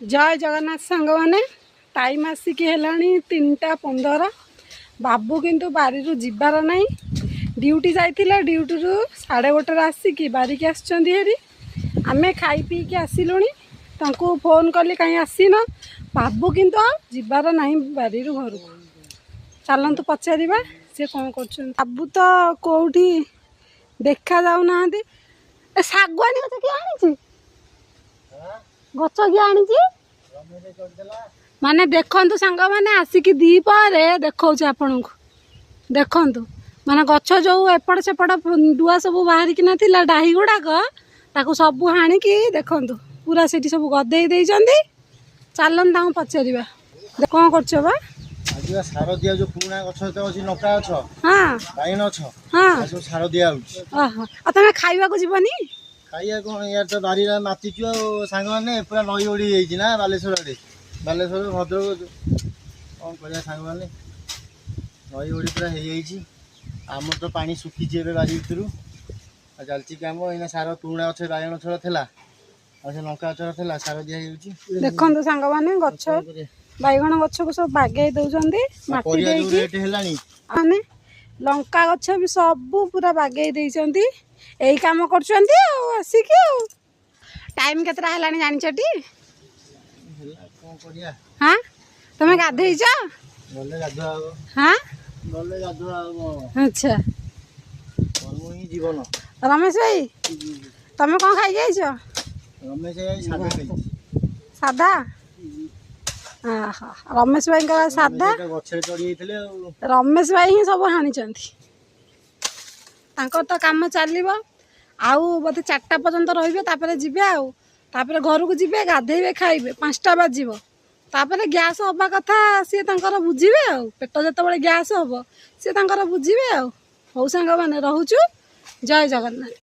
जय जगन्नाथ सांग मैंने टाइम आसिक है 3:15 बाबू किंतु बारी जीवार ना ड्यूटी जाइए ड्यूटी रू 1:30 आसिक बारिक आसरी आमे खाई पी के आसिलुणी फोन कली कहीं आसीन बाबू किंतु जीवार ना बारी घर को चलतु पचार सी कौन कर बाबू तो कौटी देखा जाऊना शागुआनी गच किए आनी गच किए आनी माने देखु सांग मैंने आसिक दीपे देखा आपण को देखु माने गच जो एपट सेपट डुआ सब बाहरिक ना डाही गुड़ाक ताकू सब हाणिकी देखु पूरा से सब गदे चलन पचार कौन कर सार दिया जो पुराना गछ अच्छी लंका गछ हाँ बैगन गछ हाँ सब सार दिया तुम खाइबा को जीवनी खाइया कौन यार तो बारी मातिचु सांग मैंने पूरा नई ओढ़ी जाइए ना बालेश्वर आड़े बालेश्वर भद्रक कौन कर सांग मैंने नई ओढ़ी पूरा हो जाइए आम तो पानी सुखी बारी भितर चलती कम ये सार पुराना गछ बैगन गछ था लंका गछ था सार दिया देखो सांग मैंने गछ बैगन गछ को सब बागे दौरान माने लंका गछ भी सब पूरा बागे यही कम करसिक टाइम केतरा है जानी हाँ तुम गाधेच हाँ अच्छा जीवन रमेश भाई तुम कौन खाई जाइछ रमेश साधा रमेश भाई का साधा रमेश भाई ही सब हाणी तो काम चलो आउ बोधे 4टा पर्यंत रे जी आउे घर को जी गाधे खाइबे 5टा बाजिब तापर गैस हवा कथा सी बुझे आ पेट जो गैस हम सी बुझे आ हौ सांग मैंने रोचु जय जगन्नाथ।